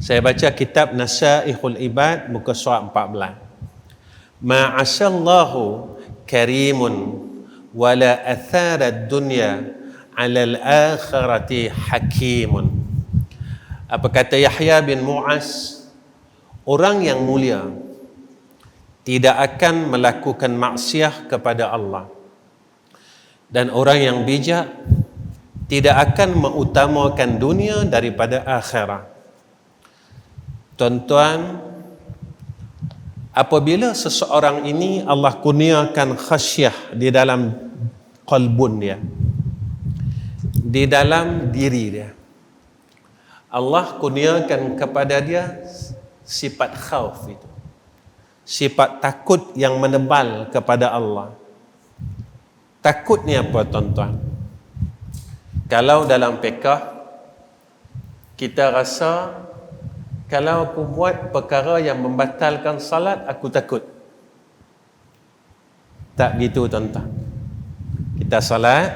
Saya baca kitab Nasaihul Ibad muka surat 14. Ma'asallahu karimun wala athara dunya 'ala al-akhirati hakimun. Apa kata Yahya bin Mu'az? Orang yang mulia tidak akan melakukan maksiat kepada Allah, dan orang yang bijak tidak akan mengutamakan dunia daripada akhirat. Tuan-tuan, apabila seseorang ini Allah kurniakan khasyah di dalam qalbun dia, di dalam diri dia, Allah kurniakan kepada dia sifat khauf itu, sifat takut yang menebal kepada Allah. Takut ni apa, tuan-tuan? Kalau dalam fiqh kita rasa, kalau aku buat perkara yang membatalkan salat, aku takut. Tak begitu, tuan-tuan. Kita salat,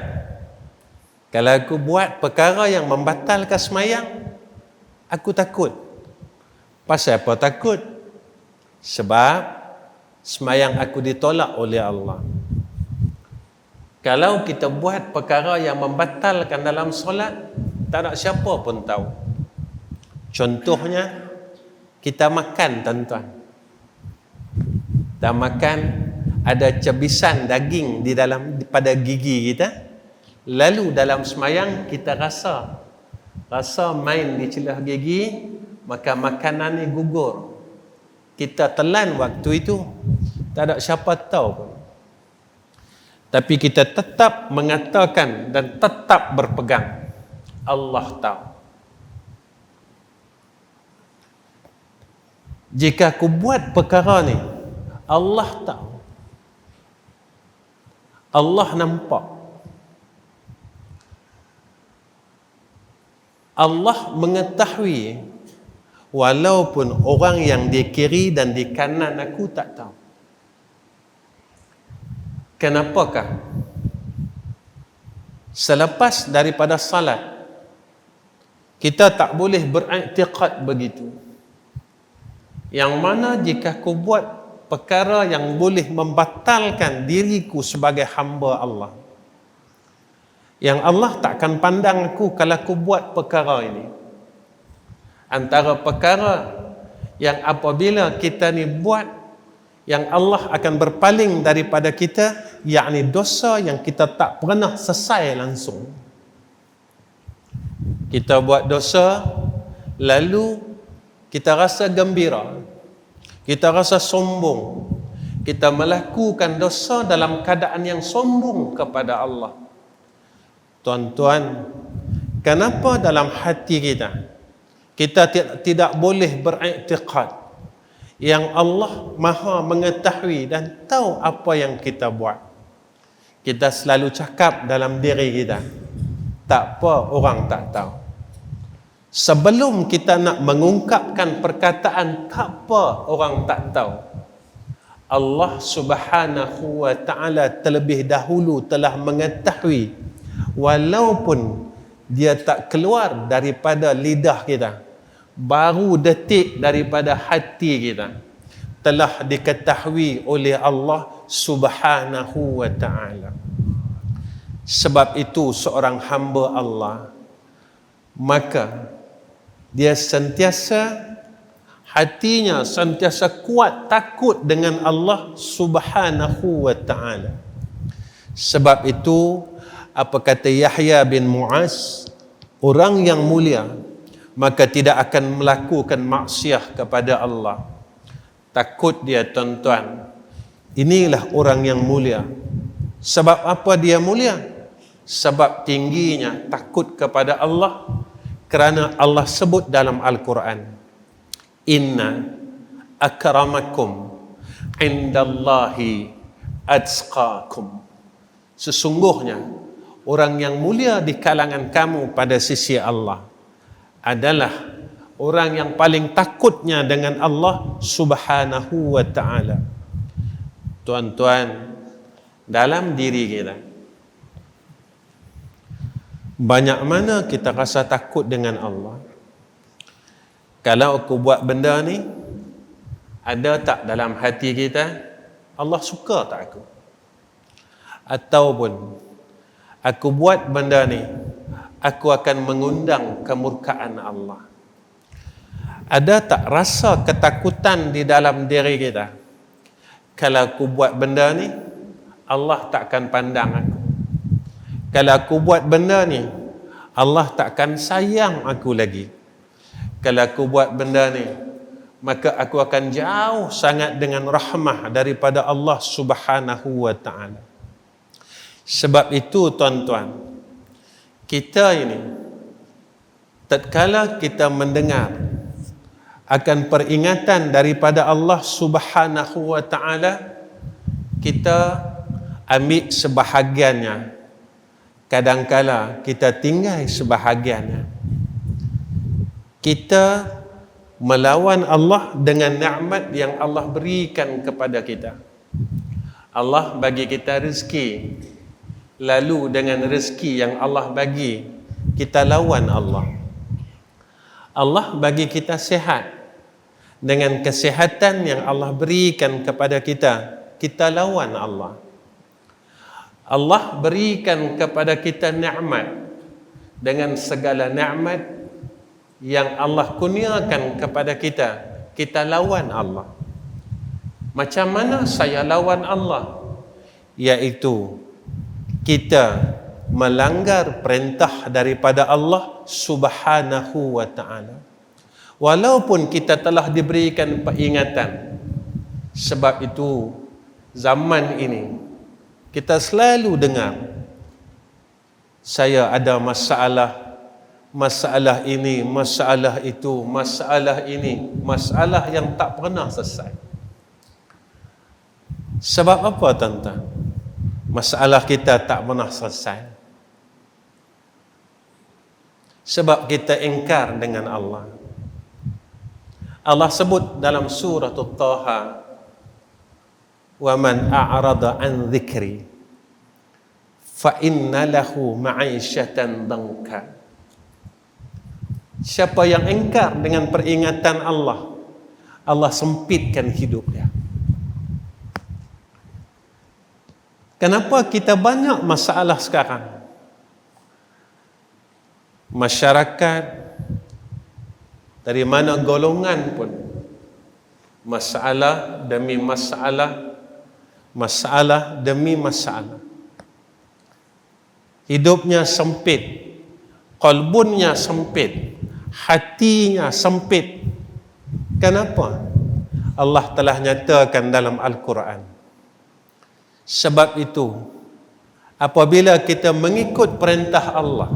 kalau aku buat perkara yang membatalkan semayang, aku takut. Pasal apa takut? Sebab semayang aku ditolak oleh Allah. Kalau kita buat perkara yang membatalkan dalam solat, tak nak siapa pun tahu. Contohnya, kita makan, tuan-tuan. Kita makan, ada cebisan daging di dalam pada gigi kita. Lalu dalam semayang kita rasa main di celah gigi, maka makanan ni gugur. Kita telan waktu itu, tak ada siapa tahu pun. Tapi kita tetap mengatakan dan tetap berpegang, Allah tahu. Jika aku buat perkara ni, Allah tahu, Allah nampak, Allah mengetahui, walaupun orang yang di kiri dan di kanan aku tak tahu. Kenapakah? Selepas daripada salat, kita tak boleh beriktikad begitu. Yang mana jika aku buat perkara yang boleh membatalkan diriku sebagai hamba Allah, yang Allah takkan pandang aku kalau aku buat perkara ini. Antara perkara yang apabila kita ni buat, yang Allah akan berpaling daripada kita, yakni dosa yang kita tak pernah selesai langsung. Kita buat dosa, lalu kita rasa gembira, kita rasa sombong, kita melakukan dosa dalam keadaan yang sombong kepada Allah. Tuan-tuan, kenapa dalam hati kita tidak boleh beriktikad yang Allah Maha mengetahui dan tahu apa yang kita buat? Kita selalu cakap dalam diri kita, tak apa orang tak tahu. Sebelum kita nak mengungkapkan perkataan tak apa orang tak tahu, Allah Subhanahu wa ta'ala terlebih dahulu telah mengetahui, walaupun dia tak keluar daripada lidah kita, baru detik daripada hati kita, telah diketahui oleh Allah Subhanahu wa ta'ala. Sebab itu seorang hamba Allah, maka dia sentiasa, hatinya sentiasa kuat takut dengan Allah Subhanahu wa ta'ala. Sebab itu, apa kata Yahya bin Mu'az, orang yang mulia maka tidak akan melakukan maksiat kepada Allah. Takut dia, tuan-tuan. Inilah orang yang mulia. Sebab apa dia mulia? Sebab tingginya takut kepada Allah, kerana Allah sebut dalam Al-Quran, inna akramakum indallahi atqakum. Sesungguhnya orang yang mulia di kalangan kamu pada sisi Allah adalah orang yang paling takutnya dengan Allah Subhanahu wa ta'ala. Tuan-tuan, dalam diri kita, banyak mana kita rasa takut dengan Allah. Kalau aku buat benda ni, ada tak dalam hati kita, Allah suka tak aku? Ataupun aku buat benda ni, aku akan mengundang kemurkaan Allah. Ada tak rasa ketakutan di dalam diri kita? Kalau aku buat benda ni, Allah takkan pandang aku. Kalau aku buat benda ni, Allah takkan sayang aku lagi. Kalau aku buat benda ni, maka aku akan jauh sangat dengan rahmah daripada Allah Subhanahu wa ta'ala. Sebab itu tuan-tuan, kita ini tatkala kita mendengar akan peringatan daripada Allah Subhanahu wa ta'ala, kita ambil sebahagiannya. Kadangkala kita tinggal sebahagiannya. Kita melawan Allah dengan nikmat yang Allah berikan kepada kita. Allah bagi kita rezeki, lalu dengan rezeki yang Allah bagi, kita lawan Allah. Allah bagi kita sihat, dengan kesihatan yang Allah berikan kepada kita, kita lawan Allah. Allah berikan kepada kita nikmat, dengan segala nikmat yang Allah kurniakan kepada kita, kita lawan Allah. Macam mana saya lawan Allah? Iaitu kita melanggar perintah daripada Allah Subhanahu wa ta'ala. Walaupun kita telah diberikan peringatan. Sebab itu zaman ini kita selalu dengar, saya ada masalah, masalah ini, masalah itu, masalah ini, masalah yang tak pernah selesai. Sebab apa tuan-tuan? Masalah kita tak pernah selesai. Sebab kita ingkar dengan Allah. Allah sebut dalam surah Taha, wa man a'rada an dhikri fa inna lahu ma'isyatan dhanka. Siapa yang ingkar dengan peringatan Allah, Allah sempitkan hidupnya. Kenapa kita banyak masalah sekarang? Masyarakat dari mana golongan pun, masalah demi masalah, masalah demi masalah. Hidupnya sempit, qalbunnya sempit, hatinya sempit. Kenapa? Allah telah nyatakan dalam Al-Quran. Sebab itu, apabila kita mengikut perintah Allah,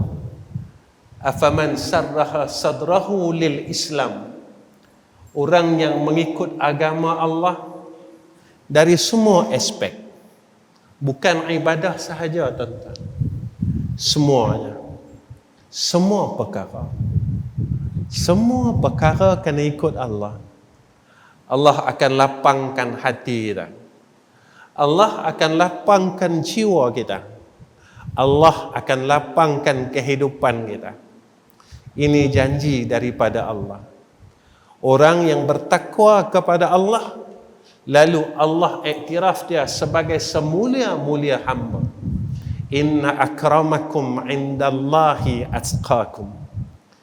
afaman sarraha sadrahu lil Islam, orang yang mengikut agama Allah dari semua aspek, bukan ibadah sahaja tuan-tuan, semuanya, semua perkara kena ikut Allah. Allah akan lapangkan hati kita, Allah akan lapangkan jiwa kita, Allah akan lapangkan kehidupan kita. Ini janji daripada Allah. Orang yang bertakwa kepada Allah, lalu Allah iktiraf dia sebagai semulia-mulia hamba. Inna akramakum indallahi atqakum.